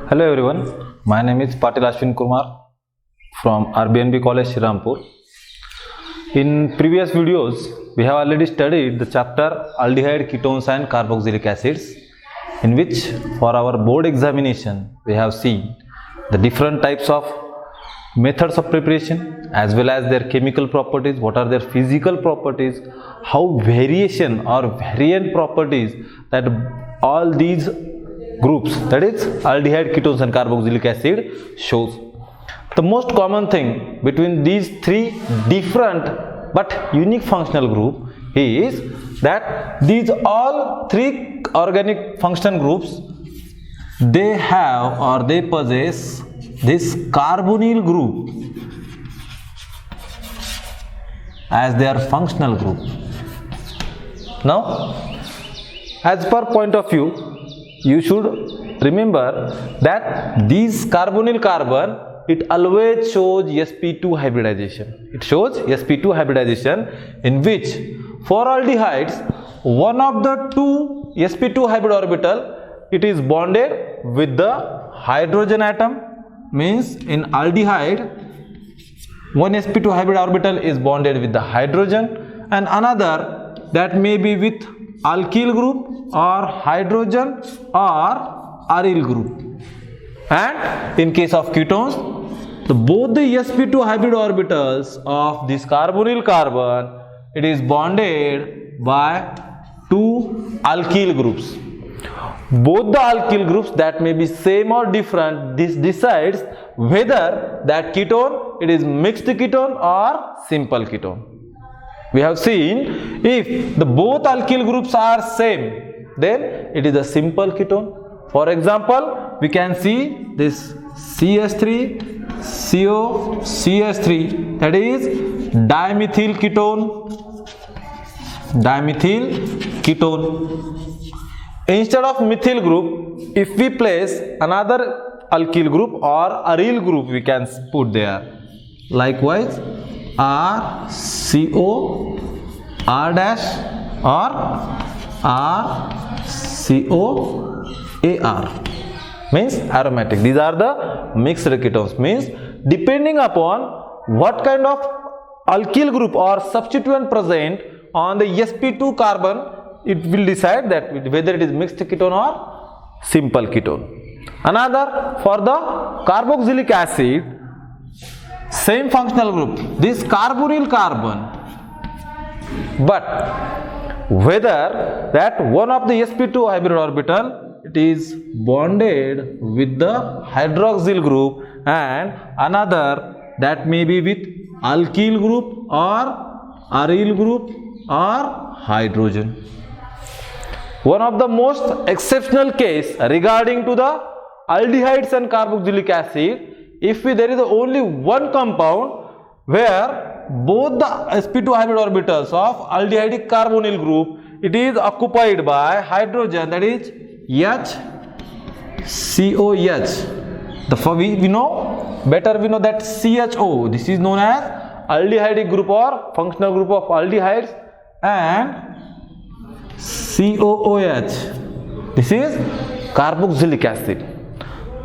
Hello everyone, my name is Patil Ashwin Kumar from RBNB College Shrirampur. In previous videos, we have already studied the chapter aldehyde, ketones and carboxylic acids, in which for our board examination we have seen the different types of methods of preparation as well as their chemical properties, what are their physical properties, how variation or variant properties that all these groups, that is aldehyde, ketones and carboxylic acid shows. The most common thing between these three different but unique functional group is that these all three organic functional groups, they have or they possess this carbonyl group as their functional group. Now, as per point of view, you should remember that this carbonyl carbon, it always shows sp2 hybridization. It shows sp2 hybridization, in which for aldehydes, one of the two sp2 hybrid orbital, it is bonded with the hydrogen atom. Means in aldehyde, one sp2 hybrid orbital is bonded with the hydrogen and another that may be with alkyl group or hydrogen or aryl group. And in case of ketones, both the sp2 hybrid orbitals of this carbonyl carbon, it is bonded by two alkyl groups. Both the alkyl groups that may be same or different, this decides whether that ketone, it is mixed ketone or simple ketone. We have seen if the both alkyl groups are same, then it is a simple ketone. For example, we can see this CH3, CO, CH3, that is dimethyl ketone. Dimethyl ketone. Instead of methyl group, if we place another alkyl group or aryl group, we can put there. Likewise, RCO, R dash or RCOAR means aromatic. These are the mixed ketones. Means depending upon what kind of alkyl group or substituent present on the sp2 carbon, it will decide that whether it is mixed ketone or simple ketone. Another, for the carboxylic acid, same functional group, this carbonyl carbon, but whether that one of the sp2 hybrid orbital, it is bonded with the hydroxyl group and another that may be with alkyl group or aryl group or hydrogen. One of the most exceptional case regarding to the aldehydes and carboxylic acid, if there is only one compound where both the sp2 hybrid orbitals of aldehydic carbonyl group, it is occupied by hydrogen, that is HCOH. We know that CHO, this is known as aldehydic group or functional group of aldehydes, and COOH, this is carboxylic acid.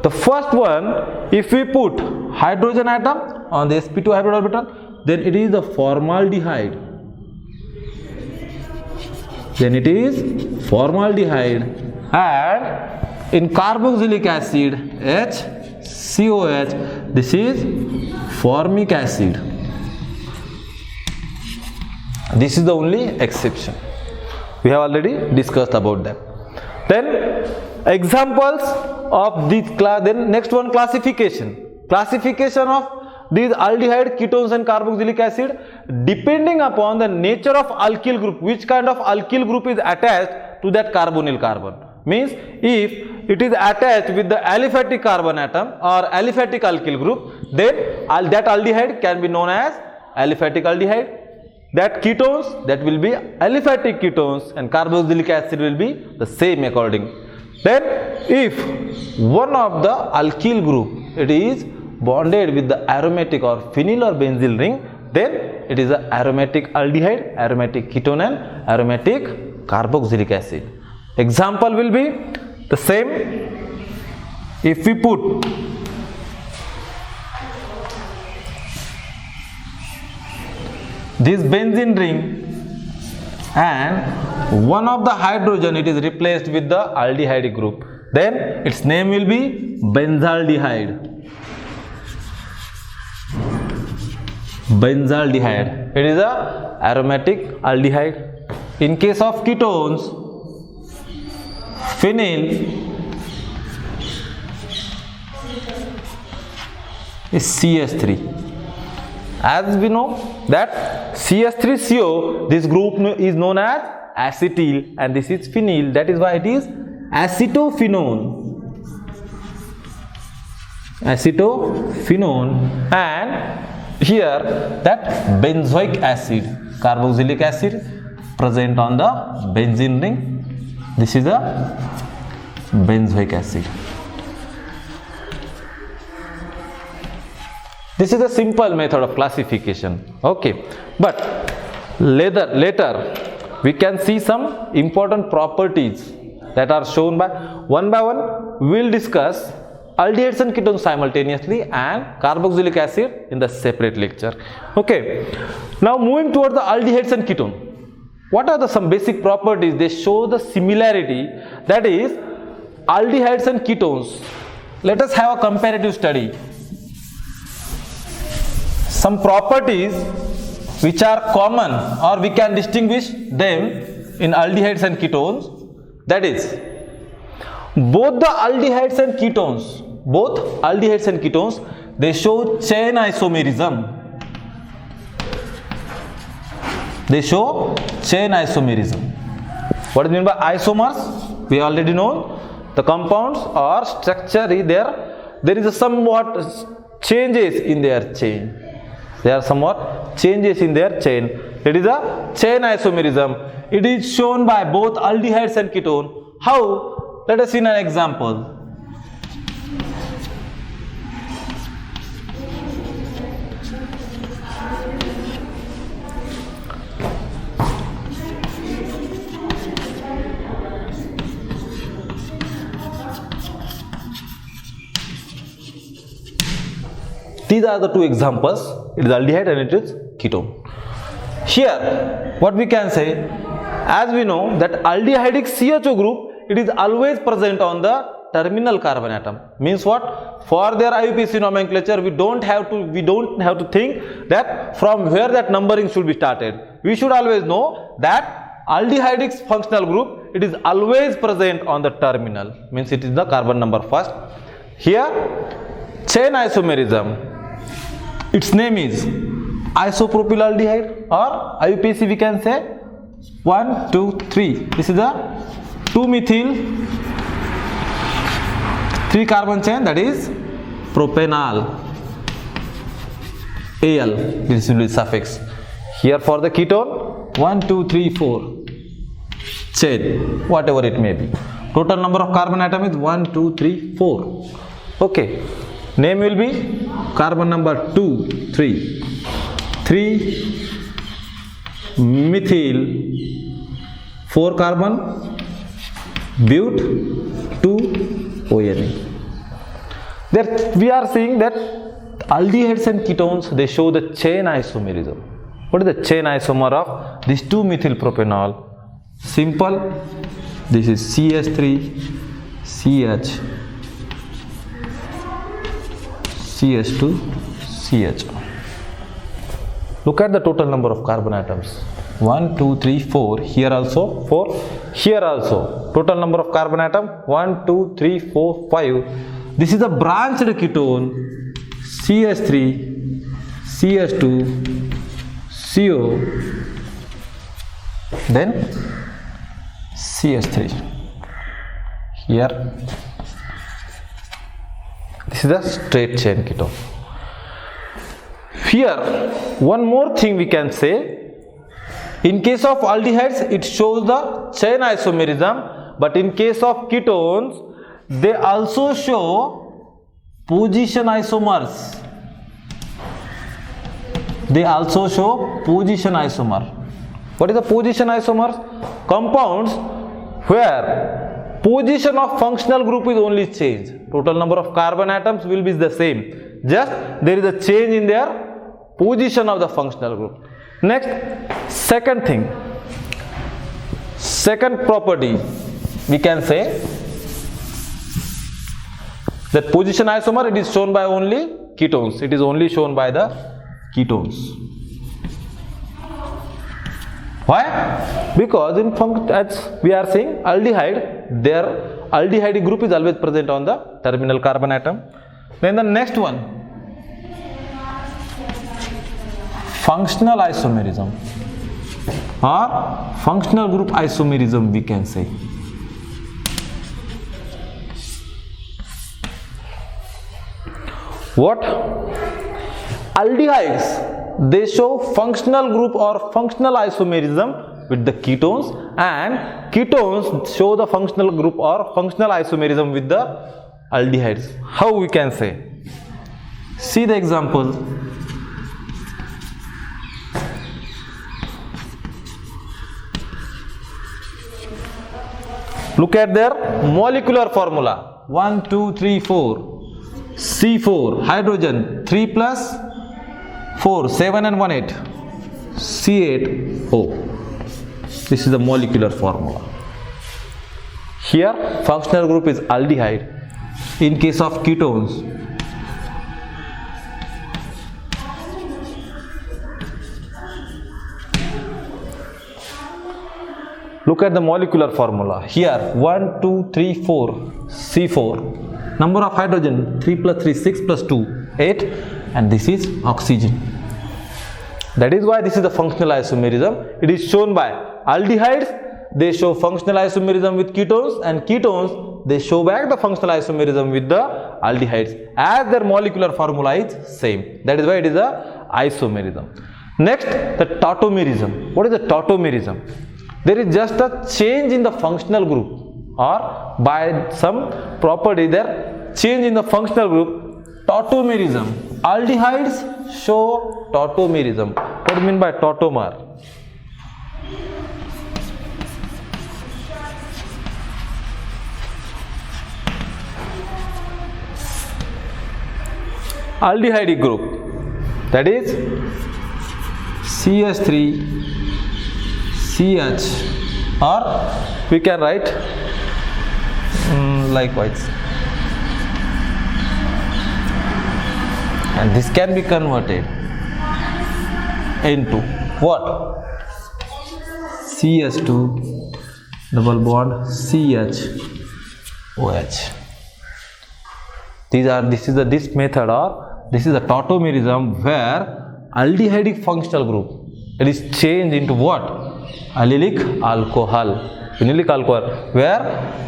The first one, if we put hydrogen atom on the sp2 hybrid orbital, then it is the formaldehyde. And in carboxylic acid, HCOH, this is formic acid. This is the only exception. We have already discussed about that. Then examples of this class. Then next one, classification of these aldehyde, ketones and carboxylic acid depending upon the nature of alkyl group, which kind of alkyl group is attached to that carbonyl carbon. Means if it is attached with the aliphatic carbon atom or aliphatic alkyl group, then that aldehyde can be known as aliphatic aldehyde. That ketones, that will be aliphatic ketones, and carboxylic acid will be the same according. Then if one of the alkyl group, it is bonded with the aromatic or phenyl or benzyl ring, then it is a aromatic aldehyde, aromatic ketone and aromatic carboxylic acid. Example will be the same if we put this benzene ring and one of the hydrogen, it is replaced with the aldehyde group, then its name will be benzaldehyde. Benzaldehyde, it is a aromatic aldehyde. In case of ketones, phenyl is CH3. As we know that CH3CO, this group is known as acetyl and this is phenyl, that is why it is acetophenone. Acetophenone, and here that benzoic acid, carboxylic acid present on the benzene ring. This is the benzoic acid. This is a simple method of classification. Okay, but later we can see some important properties that are shown by one. We will discuss aldehydes and ketones simultaneously and carboxylic acid in the separate lecture. Okay, now moving towards the aldehydes and ketone. What are the some basic properties? They show the similarity, that is aldehydes and ketones. Let us have a comparative study. Some properties which are common or we can distinguish them in aldehydes and ketones, that is both aldehydes and ketones, they show chain isomerism. What is meant by isomers? We already know the compounds or structure is there is a somewhat changes in their chain. It is a chain isomerism. It is shown by both aldehydes and ketone. How? Let us see an example. These are the two examples. It is aldehyde and it is ketone. Here, what we can say, as we know that aldehydic CHO group, it is always present on the terminal carbon atom. Means what? For their IUPAC nomenclature, we don't have to think that from where that numbering should be started. We should always know that aldehydic functional group, it is always present on the terminal. Means it is the carbon number first. Here, chain isomerism. Its name is isopropylaldehyde, or IUPAC we can say 1, 2, 3. This is a 2-methyl 3-carbon chain, that is propanol. Al, this will be suffix. Here for the ketone, 1, 2, 3, 4 chain, whatever it may be. Total number of carbon atom is 1, 2, 3, 4. Okay. Name will be carbon number 2, 3. 3 methyl 4 carbon but 2 ONE. There we are seeing that aldehydes and ketones, they show the chain isomerism. What is the chain isomer of this 2-methyl propanol? Simple. This is CH3 CH CH2 CH. Look at the total number of carbon atoms. 1, 2, 3, 4. Here also 4. Here also. Total number of carbon atom 1, 2, 3, 4, 5. This is a branched ketone. CH3, CH2, CO, then CH3. Here. This is a straight chain ketone. Here, one more thing we can say. In case of aldehydes, it shows the chain isomerism, but in case of ketones, they also show position isomers. They also show position isomer. What is the position isomers? Compounds where position of functional group is only changed. Total number of carbon atoms will be the same, just there is a change in their position of the functional group. Next, second thing, second property, we can say that position isomer, it is shown by only ketones. It is only shown by the ketones. Why? Because in as we are seeing aldehyde, their aldehyde group is always present on the terminal carbon atom. Then the next one, functional isomerism or functional group isomerism, we can say. What? Aldehydes, they show functional group or functional isomerism with the ketones, and ketones show the functional group or functional isomerism with the aldehydes. How we can say? See the example. Look at their molecular formula. 1, 2, 3, 4. C4, hydrogen, 3 plus 4, 7 and 1, 8. C8O. This is the molecular formula. Here, functional group is aldehyde. In case of ketones, look at the molecular formula. Here, 1, 2, 3, 4, C4. Number of hydrogen, 3 plus 3, 6 plus 2, 8, and this is oxygen. That is why this is the functional isomerism. It is shown by aldehydes, they show functional isomerism with ketones, and ketones, they show back the functional isomerism with the aldehydes, as their molecular formula is same. That is why it is a isomerism. Next, the tautomerism. What is the tautomerism? There is just a change in the functional group, or by some property there, change in the functional group. Tautomerism. Aldehydes show tautomerism. What do you mean by tautomer? Aldehyde group, that is CH3 CH, or we can write likewise, and this can be converted into what? CH2 double bond CH OH. This method, or this is the tautomerism, where aldehydic functional group, it is changed into what? Allylic alcohol. Phenylic alcohol, where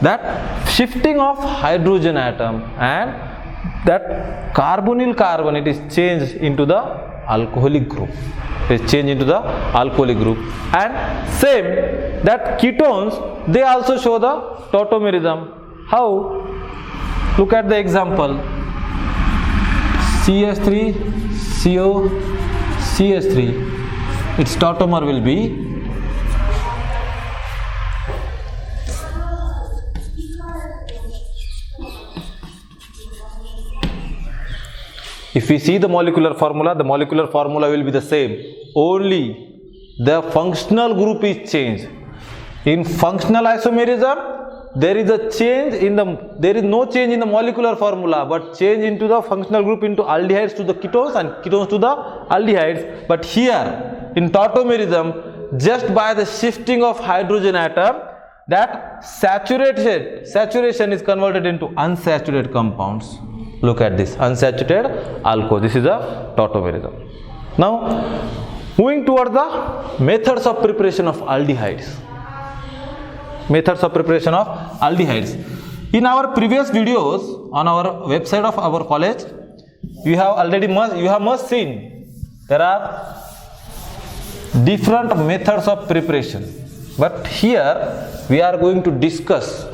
that shifting of hydrogen atom and that carbonyl carbon, it is changed into the alcoholic group. It is changed into the alcoholic group. And same, that ketones, they also show the tautomerism. How? Look at the example. CH3 CO CH3. Its tautomer will be if we see the molecular formula will be the same. Only the functional group is changed. In functional isomerism, there is a change in there is no change in the molecular formula, but change into the functional group into aldehydes to the ketones and ketones to the aldehydes. But here in tautomerism, just by the shifting of hydrogen atom, that saturation is converted into unsaturated compounds. Look at this, unsaturated alcohol. This is a tautomerism. Now, moving towards the methods of preparation of aldehydes. Methods of preparation of aldehydes. In our previous videos on our website of our college, you have must seen there are different methods of preparation. But here we are going to discuss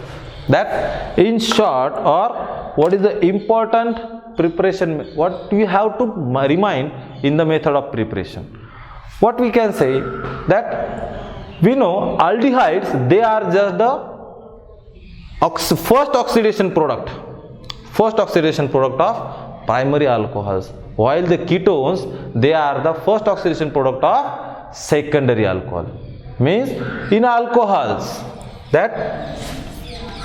that in short, or what is the important preparation, what we have to remind in the method of preparation. What we can say that we know aldehydes, they are just the first oxidation product of primary alcohols, while the ketones, they are the first oxidation product of secondary alcohol. Means in alcohols, that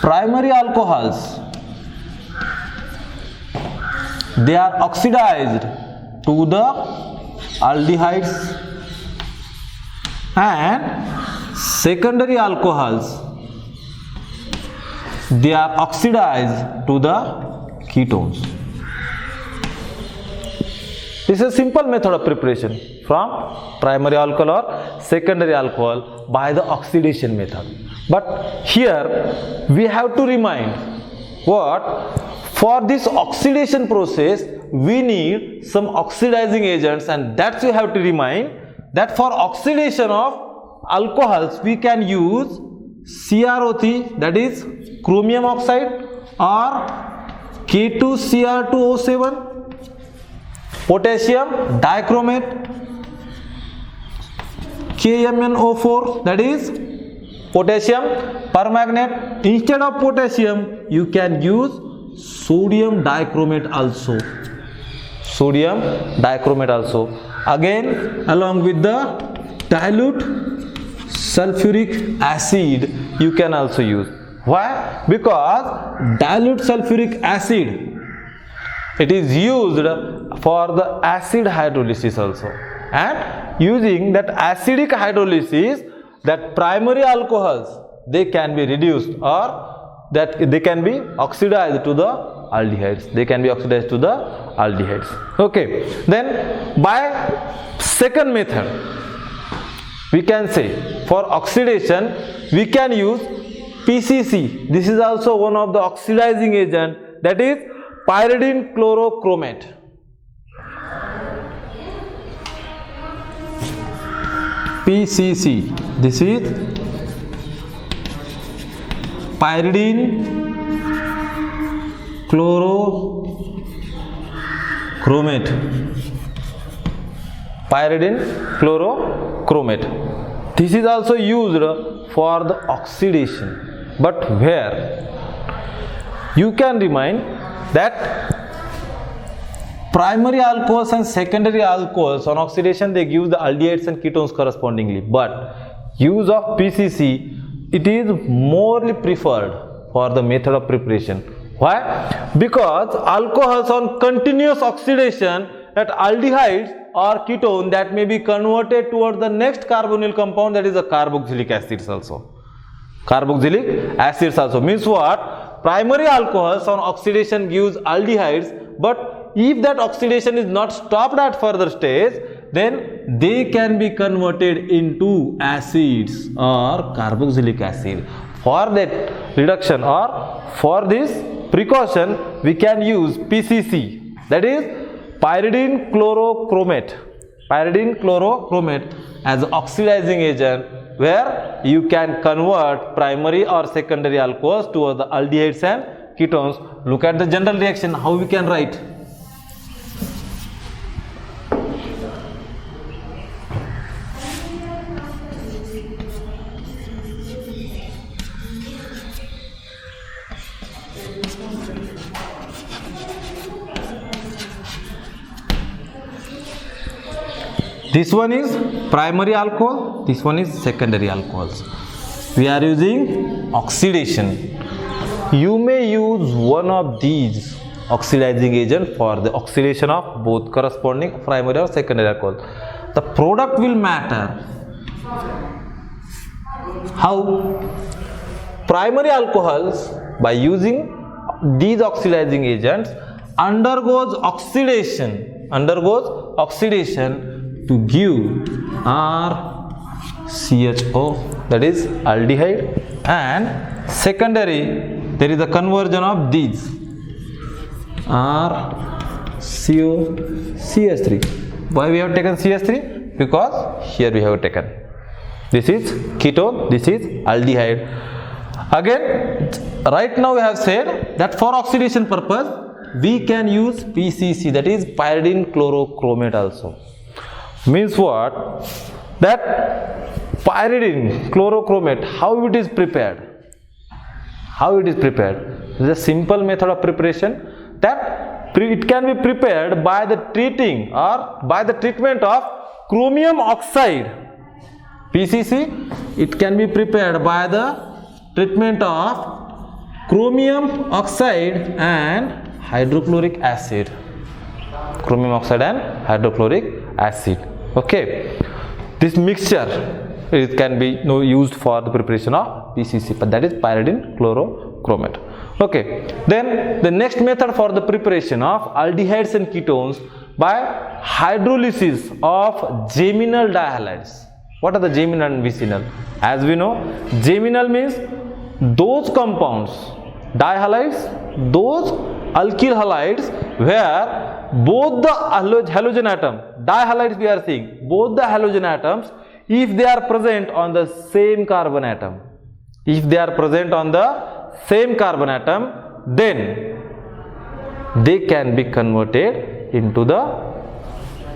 primary alcohols, they are oxidized to the aldehydes, and secondary alcohols, they are oxidized to the ketones. This is a simple method of preparation from primary alcohol or secondary alcohol by the oxidation method. But here we have to remind what, for this oxidation process we need some oxidizing agents, and that's you have to remind that for oxidation of alcohols we can use CrO3, that is chromium oxide, or K2Cr2O7, potassium dichromate, KMnO4, that is potassium permanganate. Instead of potassium you can use sodium dichromate also. Again, along with the dilute sulfuric acid you can also use. Why? Because dilute sulfuric acid, it is used for the acid hydrolysis also, and using that acidic hydrolysis, that primary alcohols, they can be reduced, or that they can be oxidized to the aldehydes. Okay, then by second method we can say for oxidation we can use PCC. This is also one of the oxidizing agent, that is pyridine chlorochromate. PCC, this is pyridine chlorochromate. This is also used for the oxidation, but where you can remind that primary alcohols and secondary alcohols on oxidation they give the aldehydes and ketones correspondingly, but use of PCC, it is morely preferred for the method of preparation. Why? Because alcohols on continuous oxidation, that aldehydes or ketone, that may be converted towards the next carbonyl compound, that is a carboxylic acids also. Means what? Primary alcohols on oxidation gives aldehydes, but if that oxidation is not stopped at further stage, then they can be converted into acids or carboxylic acid. For that reduction or for this precaution we can use PCC, that is pyridine chlorochromate as oxidizing agent, where you can convert primary or secondary alcohols towards the aldehydes and ketones. Look at the general reaction, how we can write. This one is primary alcohol, this one is secondary alcohols. We are using oxidation. You may use one of these oxidizing agent for the oxidation of both corresponding primary or secondary alcohol. The product will matter. How? Primary alcohols, by using these oxidizing agents, undergoes oxidation to give RCHO, that is aldehyde, and secondary there is a conversion of these RCOCH3. Why we have taken CH3? Because here we have taken, this is ketone, this is aldehyde. Again, right now we have said that for oxidation purpose we can use PCC, that is pyridine chlorochromate also. Means what? That pyridine chlorochromate, how it is prepared? How it is prepared? There is a simple method of preparation that it can be prepared by the treating or by the treatment of chromium oxide. PCC, it can be prepared by the treatment of chromium oxide and hydrochloric acid. Chromium oxide and hydrochloric acid. Okay, this mixture, it can be used for the preparation of PCC, but that is pyridine chlorochromate. Okay, then the next method for the preparation of aldehydes and ketones by hydrolysis of geminal dihalides. What are the geminal and vicinal? As we know, geminal means those compounds, dihalides, those alkyl halides where both the halogen atom, dihalides we are seeing, both the halogen atoms, if they are present on the same carbon atom, if they are present on the same carbon atom, then they can be converted into the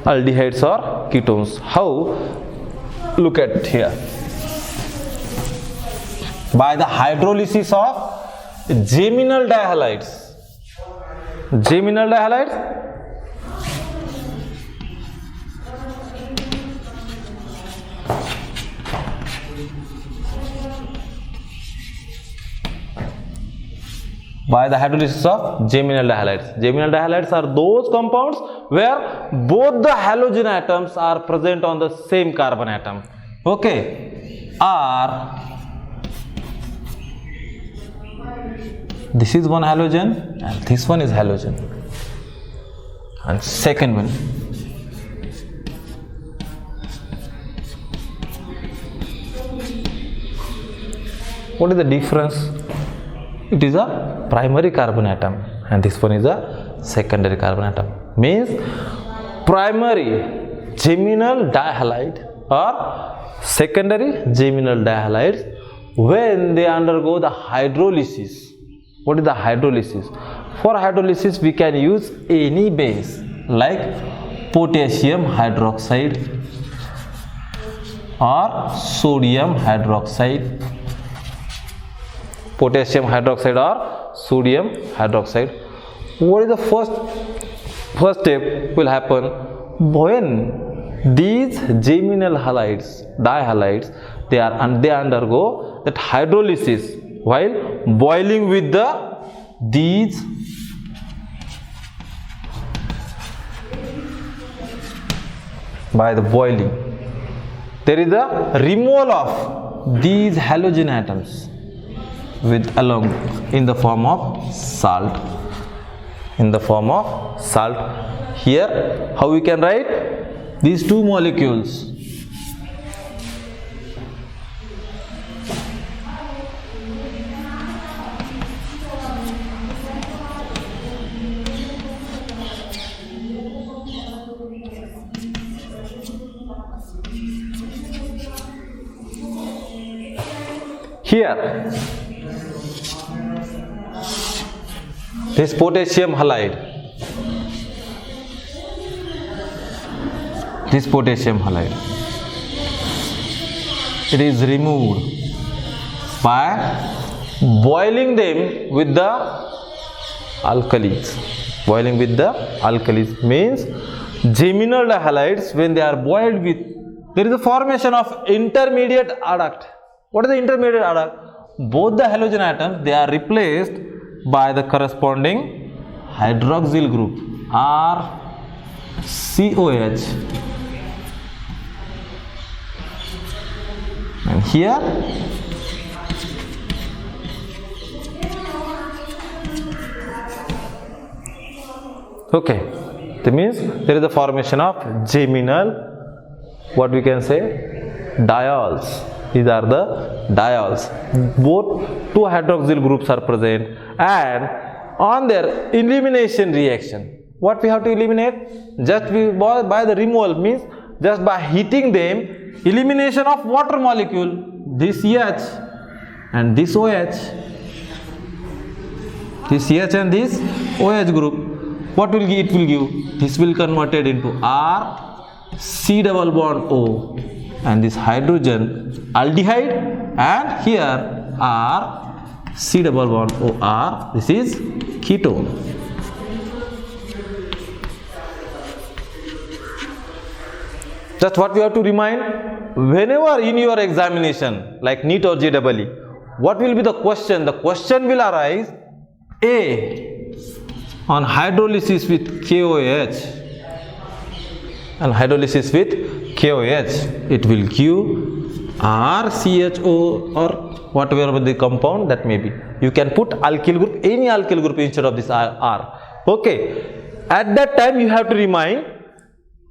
aldehydes or ketones. How? Look at here. By the hydrolysis of geminal dihalides. Geminal dihalides, by the hydrolysis of geminal dihalides. Geminal dihalides are those compounds where both the halogen atoms are present on the same carbon atom. Okay, this is one halogen and this one is halogen, and second one, what is the difference? It is a primary carbon atom and this one is a secondary carbon atom. Means primary geminal dihalide or secondary geminal dihalides, when they undergo the hydrolysis. What is the hydrolysis? For hydrolysis we can use any base like potassium hydroxide or sodium hydroxide. Potassium hydroxide or sodium hydroxide. What is the first step will happen when these geminal halides, dihalides, they undergo that hydrolysis while boiling with these by the boiling, there is a removal of these halogen atoms with along in the form of salt. Here how we can write these two molecules. Here this potassium halide, it is removed by boiling them with the alkalis. Means geminal dihalides, when they are boiled with, there is a formation of intermediate adduct. What is the intermediate adduct? Both the halogen atoms, they are replaced by the corresponding hydroxyl group RCOH, and here okay, that means there is a formation of geminal, what we can say, diols. These are the diols. Both two hydroxyl groups are present, and on their elimination reaction, what we have to eliminate? Just by the removal, means just by heating them, elimination of water molecule, this H and this OH, this H and this OH group. What will it will give? This will converted into R C double bond O, and this hydrogen aldehyde, and here R C double bond OR, this is ketone. Just what we have to remind, whenever in your examination like NEET or JEE, what will be the question? The question will arise A on hydrolysis with KOH, and hydrolysis with KOH, it will give RCHO or whatever the compound that may be. You can put alkyl group, any alkyl group instead of this R. Okay. At that time you have to remind,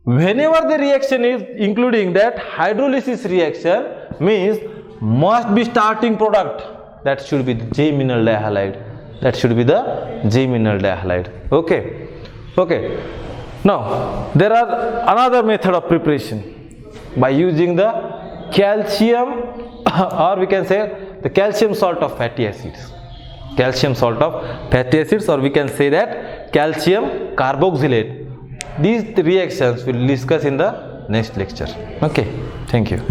whenever the reaction is including that hydrolysis reaction, means must be starting product, that should be the J-mineral dihalide. That should be the J-mineral dihalide. Okay. Okay. Now there are another method of preparation by using the calcium or we can say the calcium salt of fatty acids. Calcium salt of fatty acids, or we can say that calcium carboxylate. These reactions we will discuss in the next lecture. Okay, thank you.